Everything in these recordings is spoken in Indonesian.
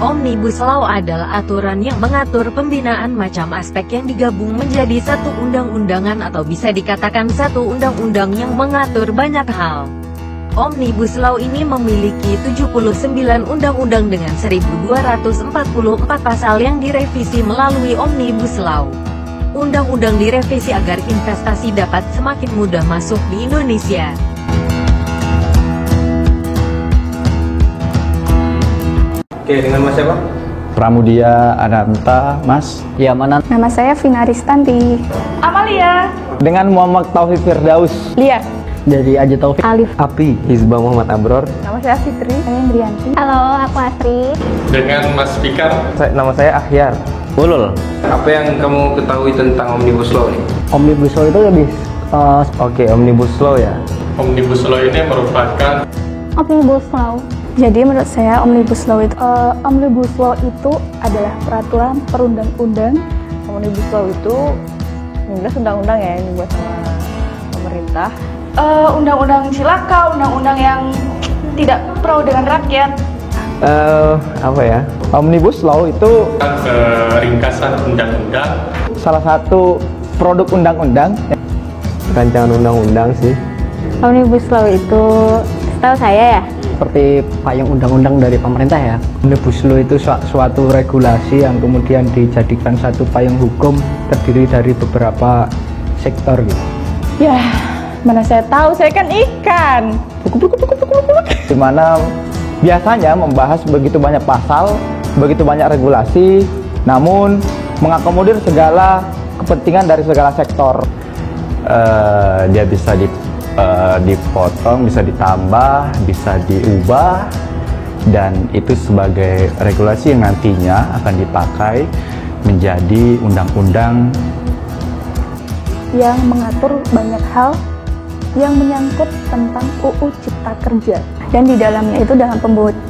Omnibus Law adalah aturan yang mengatur pembinaan macam aspek yang digabung menjadi satu undang-undangan atau bisa dikatakan satu undang-undang yang mengatur banyak hal. Omnibus Law ini memiliki 79 undang-undang dengan 1244 pasal yang direvisi melalui Omnibus Law. Undang-undang direvisi agar investasi dapat semakin mudah masuk di Indonesia. Oke, dengan Mas siapa? Pramudia Ananta, Mas. Ya, mana? Nama saya Vina Ristanti. Amalia. Dengan Muhammad Taufik Firdaus. Lia. Dari Aja Taufik. Alif. Api, Hizbah Muhammad Abror. Nama saya Fitri. Saya Indrianti. Halo, aku Asri. Dengan Mas Fikar. Nama saya Ahyar. Ulul. Apa yang kamu ketahui tentang Omnibus Law ini? Omnibus Law itu lebih Oke, Omnibus Law ya. Omnibus Law ini merupakan Omnibus Law. Jadi menurut saya Omnibus Law itu adalah peraturan perundang-undang. Omnibus Law itu jelas undang-undang ya yang dibuat sama pemerintah. Undang-undang cilaka, undang-undang yang tidak pro dengan rakyat. Apa ya? Omnibus Law itu ringkasan undang-undang. salah satu produk undang-undang. Rancangan undang-undang sih. Omnibus Law itu setahu saya ya, seperti payung undang-undang dari pemerintah ya. Omnibus Law itu suatu regulasi yang kemudian dijadikan satu payung hukum terdiri dari beberapa sektor gitu. Ya, mana saya tahu, saya kan ikan. Di mana biasanya membahas begitu banyak pasal, begitu banyak regulasi, namun mengakomodir segala kepentingan dari segala sektor. Dia bisa dipotong, bisa ditambah, bisa diubah, dan itu sebagai regulasi yang nantinya akan dipakai menjadi undang-undang yang mengatur banyak hal yang menyangkut tentang UU Cipta Kerja. Dan di dalamnya itu dalam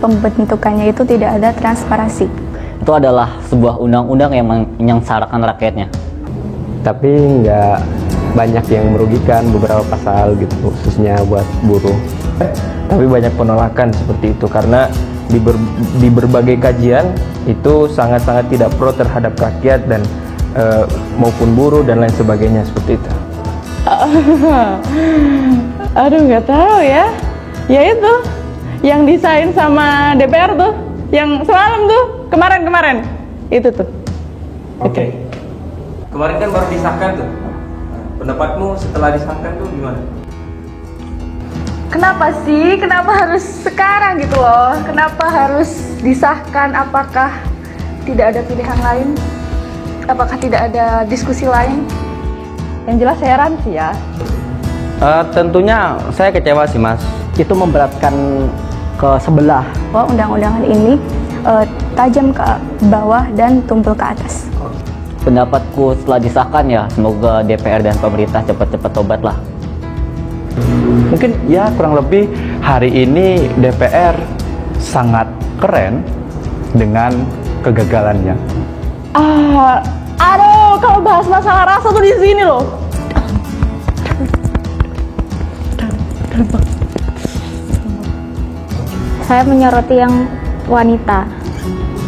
pembentukannya itu tidak ada transparansi. Itu adalah sebuah undang-undang yang menyengsarakan rakyatnya. Tapi nggak banyak yang merugikan, beberapa pasal gitu, khususnya buat buruh. Tapi banyak penolakan seperti itu karena di berbagai kajian itu sangat-sangat tidak pro terhadap rakyat dan maupun buruh dan lain sebagainya seperti itu. Aduh, nggak tahu ya. Ya itu yang desain sama DPR tuh, yang semalam tuh, kemarin itu tuh. Oke. Kemarin kan baru disahkan tuh. Pendapatmu setelah disahkan tuh gimana? Kenapa sih? Kenapa harus sekarang gitu loh? Kenapa harus disahkan? Apakah tidak ada pilihan lain? Apakah tidak ada diskusi lain? Yang jelas saya heran sih ya. Tentunya saya kecewa sih, Mas. Itu memberatkan ke sebelah. Undang-undangan ini tajam ke bawah dan tumpul ke atas. Pendapatku setelah disahkan ya, semoga DPR dan pemerintah cepat-cepat tobat lah. Mungkin ya kurang lebih hari ini DPR sangat keren dengan kegagalannya. Aduh, kalau bahas masalah rasa tuh di sini loh. Saya menyoroti yang wanita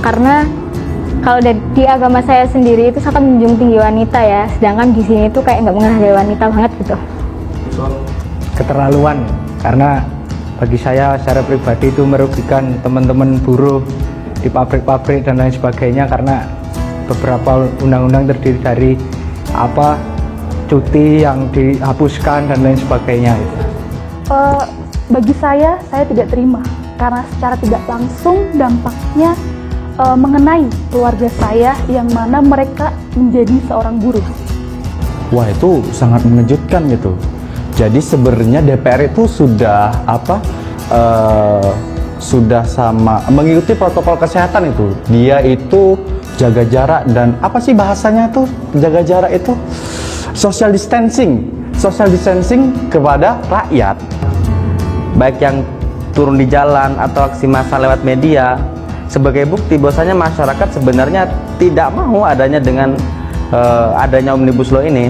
karena kalau di agama saya sendiri itu sangat menjunjung tinggi wanita ya, sedangkan di sini tuh kayak nggak menghargai wanita banget gitu. Keterlaluan, karena bagi saya secara pribadi itu merugikan teman-teman buruh di pabrik-pabrik dan lain sebagainya, karena beberapa undang-undang terdiri dari cuti yang dihapuskan dan lain sebagainya. Bagi saya tidak terima karena secara tidak langsung dampaknya mengenai keluarga saya yang mana mereka menjadi seorang buruh. Wah, itu sangat mengejutkan gitu. Jadi sebenarnya DPR itu sudah sudah sama mengikuti protokol kesehatan itu. Dia itu jaga jarak dan apa sih bahasanya itu jaga jarak itu? Social distancing kepada rakyat. Baik yang turun di jalan atau aksi massa lewat media sebagai bukti bahwasanya masyarakat sebenarnya tidak mau adanya dengan adanya Omnibus Law ini.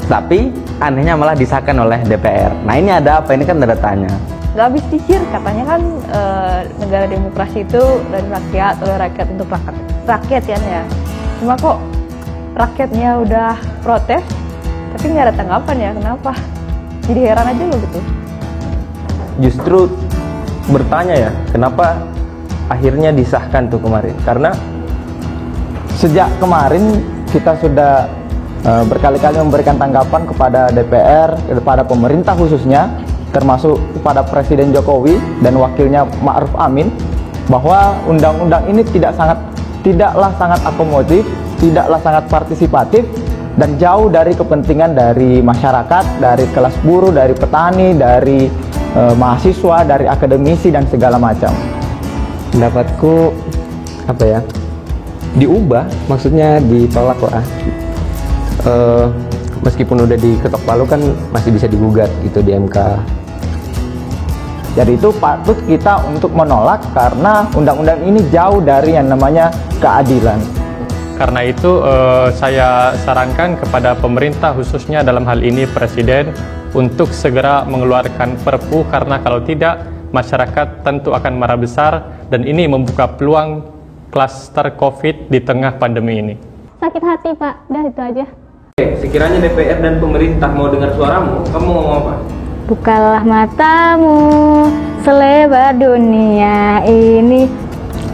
Tapi anehnya malah disahkan oleh DPR. Nah, ini ada apa? Ini kan tanda tanya. Gak habis pikir, katanya kan negara demokrasi itu dari rakyat, oleh rakyat untuk rakyat kan ya. Cuma kok rakyatnya udah protes, tapi nggak ada tanggapan ya, kenapa? Jadi heran aja loh gitu. Justru bertanya ya, kenapa akhirnya disahkan tuh kemarin? Karena Sejak kemarin kita sudah berkali-kali memberikan tanggapan kepada DPR, kepada pemerintah khususnya, termasuk kepada Presiden Jokowi dan wakilnya Ma'ruf Amin, bahwa undang-undang ini tidaklah sangat akomodatif, tidaklah sangat partisipatif, dan jauh dari kepentingan dari masyarakat, dari kelas buruh, dari petani, dari mahasiswa, dari akademisi dan segala macam. Pendapatku apa ya? Diubah, maksudnya ditolak lah. Meskipun udah diketok palu kan masih bisa digugat gitu di MK. Jadi itu patut kita untuk menolak karena undang-undang ini jauh dari yang namanya keadilan. Karena itu saya sarankan kepada pemerintah, khususnya dalam hal ini Presiden, untuk segera mengeluarkan Perpu, karena kalau tidak masyarakat tentu akan marah besar dan ini membuka peluang klaster COVID di tengah pandemi ini. Sakit hati Pak, udah itu aja. Sekiranya DPR dan pemerintah mau dengar suaramu, kamu mau ngomong apa? Bukalah matamu selebar dunia ini.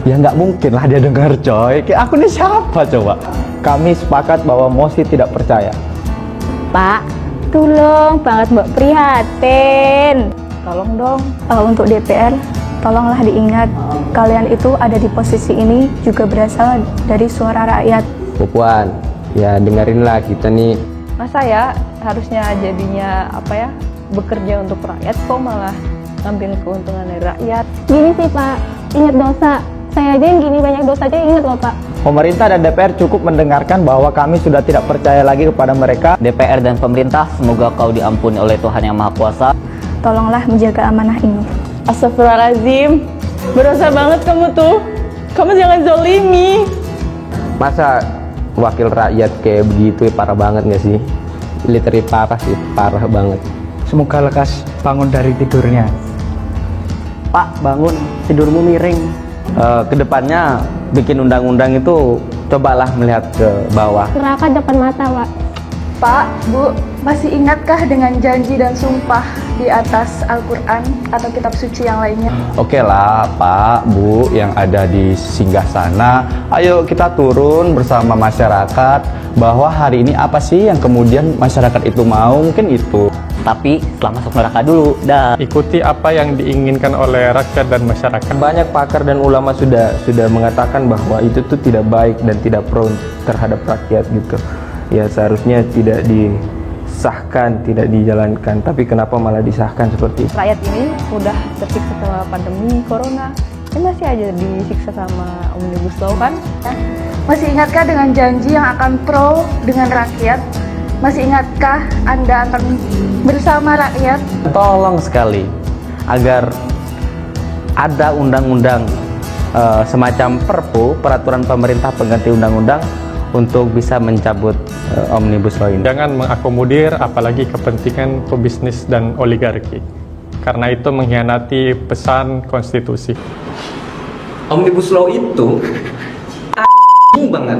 Ya nggak mungkin lah dia dengar coy. Kayak aku nih siapa coba? Kami sepakat bahwa Mosi tidak percaya. Pak, tolong banget Mbak prihatin. Tolong dong, untuk DPR, tolonglah diingat, kalian itu ada di posisi ini juga berasal dari suara rakyat. Puan, ya dengerinlah kita nih. Masa ya harusnya jadinya bekerja untuk rakyat, kok malah ngambil keuntungan dari rakyat. Gini sih Pak, ingat dosa. Saya aja yang gini banyak dosa aja ingat loh Pak. Pemerintah dan DPR cukup mendengarkan bahwa kami sudah tidak percaya lagi kepada mereka. DPR dan pemerintah, semoga kau diampuni oleh Tuhan Yang Maha Kuasa. Tolonglah menjaga amanah ini. Astagfirullahaladzim, berdosa banget kamu tuh. Kamu jangan zolimi. Masa wakil rakyat kayak begitu, parah banget gak sih? Literally parah sih, parah banget. Semoga lekas bangun dari tidurnya. Pak, bangun, tidurmu miring. Kedepannya bikin undang-undang itu cobalah melihat ke bawah. Neraka depan mata Pak. Pak, Bu, masih ingatkah dengan janji dan sumpah di atas Al-Quran atau kitab suci yang lainnya? Oke lah Pak, Bu yang ada di singgah sana, ayo kita turun bersama masyarakat bahwa hari ini apa sih yang kemudian masyarakat itu mau, mungkin itu. Tapi setelah masuk neraka dulu, dah. Ikuti apa yang diinginkan oleh rakyat dan masyarakat. Banyak pakar dan ulama sudah mengatakan bahwa itu tuh tidak baik dan tidak pro terhadap rakyat gitu. Ya seharusnya tidak disahkan, tidak dijalankan. Tapi kenapa malah disahkan seperti itu? Rakyat ini udah tersiksa sama pandemi corona, ini masih aja disiksa sama Omnibus Law kan? Masih ingatkah dengan janji yang akan pro dengan rakyat? Masih ingatkah Anda akan bersama rakyat? Tolong sekali agar ada undang-undang semacam Perpu, peraturan pemerintah pengganti undang-undang untuk bisa mencabut Omnibus Law ini. Jangan mengakomodir apalagi kepentingan pebisnis dan oligarki, karena itu mengkhianati pesan konstitusi. Omnibus Law itu banget.